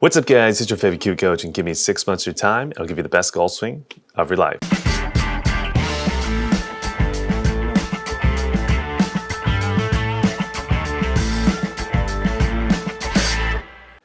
What's up guys, it's your favorite Kiwi coach and give me 6 months of your time and I'll give you the best golf swing of your life.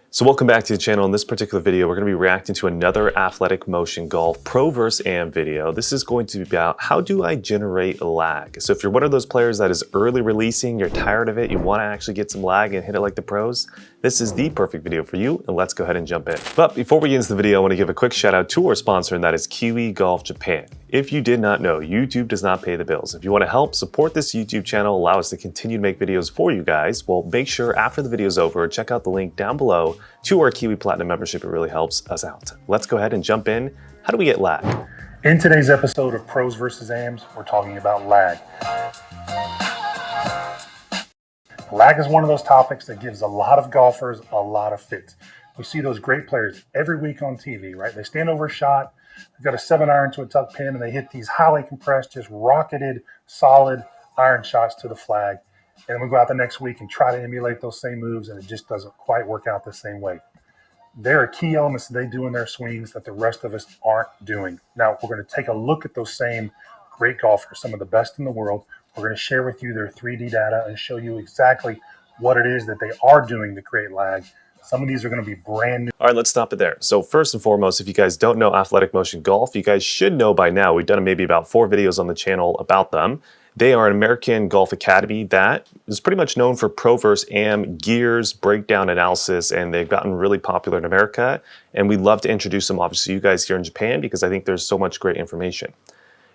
So welcome back to the channel. In this particular video, we're going to be reacting to another athletic motion golf pro versus am video. This is going to be about how do I generate lag. So if you're one of those players that is early releasing, you're tired of it, you want to actually get some lag and hit it like the pros, this is the perfect video for you, and let's go ahead and jump in. But before we get into the video, I want to give a quick shout out to our sponsor, and that is Kiwi Golf Japan. If you did not know, YouTube does not pay the bills. If you want to help support this YouTube channel, allow us to continue to make videos for you guys, well, make sure after the video is over, check out the link down below to our Kiwi Platinum membership. It really helps us out. Let's go ahead and jump in. How do we get lag? In today's episode of Pros versus AMs, we're talking about lag. Lag is one of those topics that gives a lot of golfers a lot of fits. We see those great players every week on TV, right? They stand over a shot, they've got a 7-iron to a tuck pin, and they hit these highly compressed, just rocketed, solid iron shots to the flag. And then we go out the next week and try to emulate those same moves, and it just doesn't quite work out the same way. There are key elements that they do in their swings that the rest of us aren't doing. Now, we're going to take a look at those same great golfers, some of the best in the world. We're going to share with you their 3D data and show you exactly what it is that they are doing to create lag. Some of these are going to be brand new. All right, let's stop it there. So first and foremost, if you guys don't know athletic motion golf, you guys should know by now. We've done maybe about 4 videos on the channel about them. They are an American golf academy that is pretty much known for pro versus am, gears, breakdown analysis, and they've gotten really popular in America. And we'd love to introduce them, obviously, to you guys here in Japan because I think there's so much great information.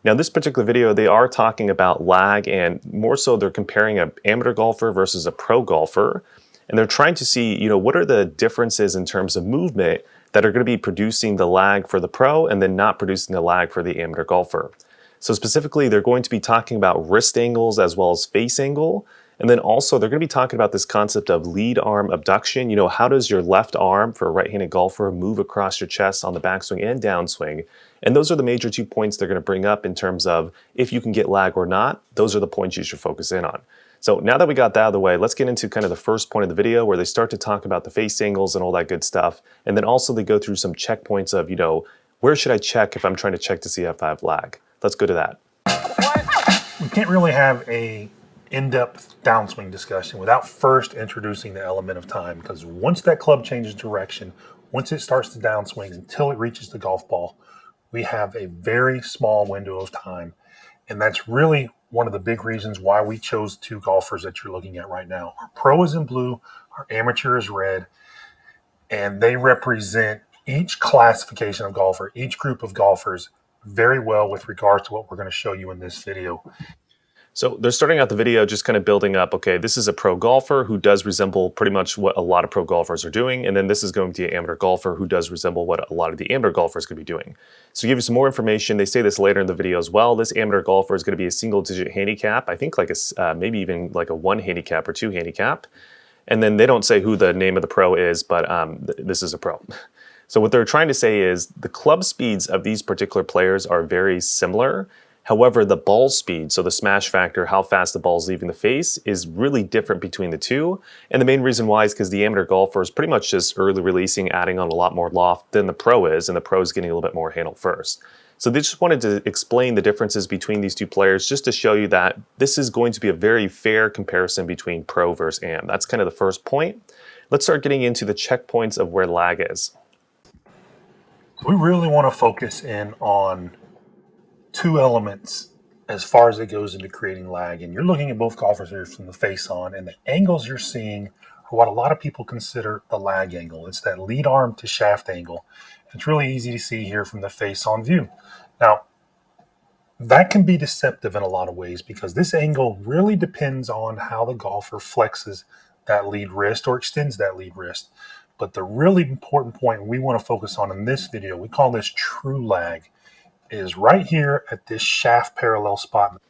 Now, in this particular video, they are talking about lag, and more so they're comparing an amateur golfer versus a pro golfer. And they're trying to see, what are the differences in terms of movement that are going to be producing the lag for the pro and then not producing the lag for the amateur golfer. So specifically, they're going to be talking about wrist angles as well as face angle. And then also, they're going to be talking about this concept of lead arm abduction. How does your left arm for a right-handed golfer move across your chest on the backswing and downswing? And those are the major 2 points they're going to bring up in terms of if you can get lag or not. Those are the points you should focus in on. So now that we got that out of the way, let's get into kind of the first point of the video where they start to talk about the face angles and all that good stuff. And then also they go through some checkpoints of, where should I check if I'm trying to check to see if I have lag? Let's go to that. We can't really have a in-depth downswing discussion without first introducing the element of time, because once that club changes direction, once it starts to downswing until it reaches the golf ball, we have a very small window of time. And that's really one of the big reasons why we chose 2 golfers that you're looking at right now. Our pro is in blue, our amateur is red, and they represent each classification of golfer, each group of golfers very well with regards to what we're going to show you in this video. So they're starting out the video just kind of building up, okay, this is a pro golfer who does resemble pretty much what a lot of pro golfers are doing, and then this is going to be an amateur golfer who does resemble what a lot of the amateur golfers could be doing. So to give you some more information, they say this later in the video as well, this amateur golfer is going to be a single-digit handicap, I think like a maybe even like a 1 handicap or 2 handicap, and then they don't say who the name of the pro is, but this is a pro. So what they're trying to say is the club speeds of these particular players are very similar. However, the ball speed, so the smash factor, how fast the ball is leaving the face, is really different between the 2. And the main reason why is because the amateur golfer is pretty much just early releasing, adding on a lot more loft than the pro is, and the pro is getting a little bit more handle first. So they just wanted to explain the differences between these 2 players just to show you that this is going to be a very fair comparison between pro versus am. That's kind of the first point. Let's start getting into the checkpoints of where lag is. We really want to focus in on 2 elements as far as it goes into creating lag. And you're looking at both golfers here from the face on, and the angles you're seeing are what a lot of people consider the lag angle. It's that lead arm to shaft angle. It's really easy to see here from the face on view. Now, that can be deceptive in a lot of ways because this angle really depends on how the golfer flexes that lead wrist or extends that lead wrist. But the really important point we want to focus on in this video, we call this true lag, is right here at this shaft parallel spot.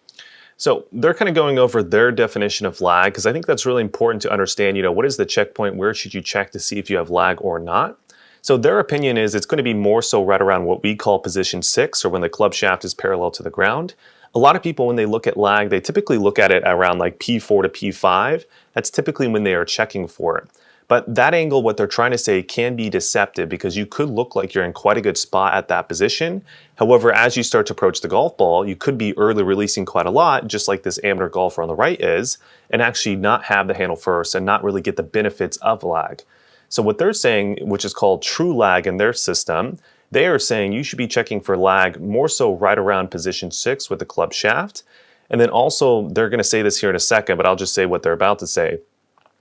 So they're kind of going over their definition of lag because I think that's really important to understand, what is the checkpoint? Where should you check to see if you have lag or not? So their opinion is it's going to be more so right around what we call position 6, or when the club shaft is parallel to the ground. A lot of people, when they look at lag, they typically look at it around like P4 to P5. That's typically when they are checking for it. But that angle, what they're trying to say, can be deceptive because you could look like you're in quite a good spot at that position. However, as you start to approach the golf ball, you could be early releasing quite a lot, just like this amateur golfer on the right is, and actually not have the handle first and not really get the benefits of lag. So what they're saying, which is called true lag in their system, they are saying you should be checking for lag more so right around position 6 with the club shaft. And then also, they're going to say this here in a second, but I'll just say what they're about to say.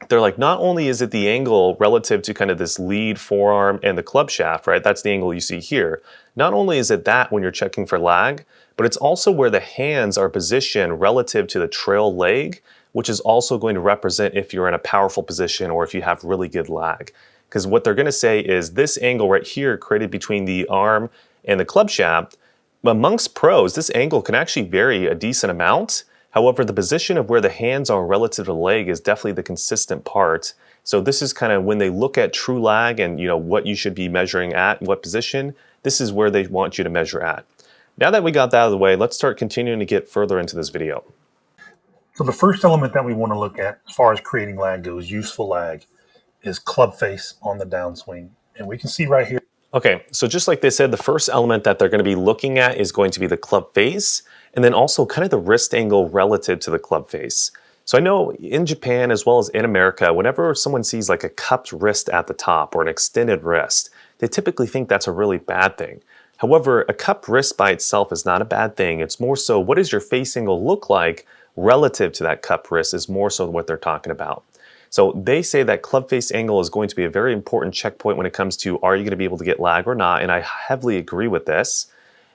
They're like, not only is it the angle relative to kind of this lead forearm and the club shaft, right? That's the angle you see here. Not only is it that when you're checking for lag, but it's also where the hands are positioned relative to the trail leg, which is also going to represent if you're in a powerful position or if you have really good lag. Because what they're going to say is this angle right here created between the arm and the club shaft, amongst pros, this angle can actually vary a decent amount. However, the position of where the hands are relative to the leg is definitely the consistent part. So this is kind of when they look at true lag and what you should be measuring at, what position, this is where they want you to measure at. Now that we got that out of the way, let's start continuing to get further into this video. So the first element that we want to look at as far as creating lag goes, useful lag, is club face on the downswing. And we can see right here. Okay, so just like they said, the first element that they're going to be looking at is going to be the club face, and then also kind of the wrist angle relative to the club face. So I know in Japan as well as in America, whenever someone sees like a cupped wrist at the top or an extended wrist, they typically think that's a really bad thing. However, a cupped wrist by itself is not a bad thing. It's more so what does your face angle look like relative to that cupped wrist is more so what they're talking about. So they say that club face angle is going to be a very important checkpoint when it comes to are you going to be able to get lag or not, and I heavily agree with this.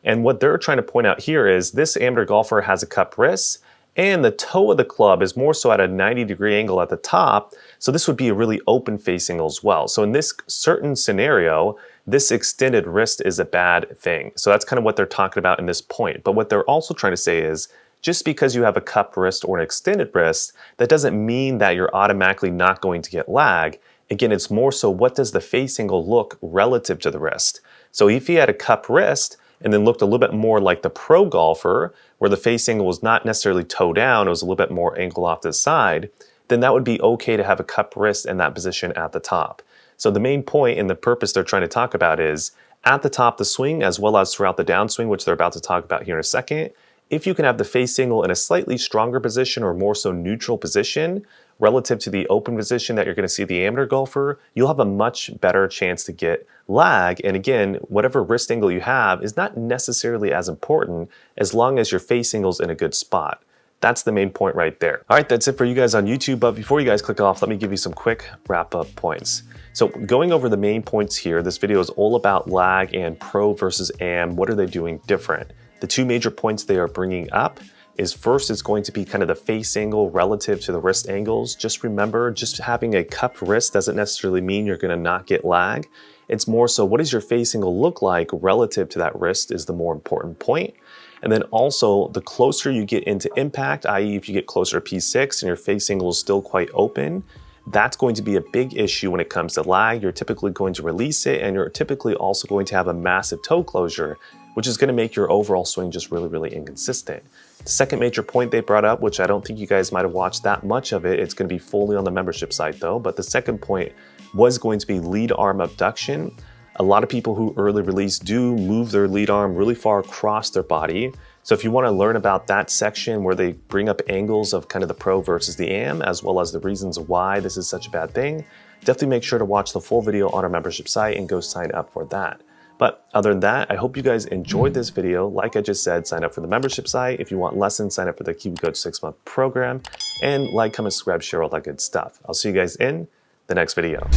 And what they're trying to point out here is this amateur golfer has a cupped wrist, and the toe of the club is more so at a 90-degree angle at the top, so this would be a really open face angle as well. So in this certain scenario, this extended wrist is a bad thing. So that's kind of what they're talking about in this point. But what they're also trying to say is just because you have a cupped wrist or an extended wrist, that doesn't mean that you're automatically not going to get lag. Again, it's more so what does the face angle look relative to the wrist. So if you had a cupped wrist and then looked a little bit more like the pro golfer, where the face angle was not necessarily toe down, it was a little bit more angle off to the side, then that would be okay to have a cupped wrist in that position at the top. So the main point and the purpose they're trying to talk about is at the top of the swing as well as throughout the downswing, which they're about to talk about here in a second, if you can have the face angle in a slightly stronger position or more so neutral position relative to the open position that you're going to see the amateur golfer, you'll have a much better chance to get lag. And again, whatever wrist angle you have is not necessarily as important as long as your face angle's in a good spot. That's the main point right there. All right, that's it for you guys on YouTube. But before you guys click off, let me give you some quick wrap-up points. So going over the main points here, this video is all about lag and pro versus AM. What are they doing different? The two major points they are bringing up is first it's going to be kind of the face angle relative to the wrist angles. Just remember, just having a cupped wrist doesn't necessarily mean you're going to not get lag. It's more so what does your face angle look like relative to that wrist is the more important point. And then also the closer you get into impact, i.e. if you get closer to P6 and your face angle is still quite open, that's going to be a big issue when it comes to lag. You're typically going to release it and you're typically also going to have a massive toe closure, which is going to make your overall swing just really, really inconsistent. The second major point they brought up, which I don't think you guys might have watched that much of it, it's going to be fully on the membership site though, but the second point was going to be lead arm abduction. A lot of people who early release do move their lead arm really far across their body. So if you want to learn about that section where they bring up angles of kind of the pro versus the AM, as well as the reasons why this is such a bad thing, definitely make sure to watch the full video on our membership site and go sign up for that. But other than that, I hope you guys enjoyed this video. Like I just said, sign up for the membership site. If you want lessons, sign up for the Kiwi Coach 6-month program. And like, comment, subscribe, share all that good stuff. I'll see you guys in the next video.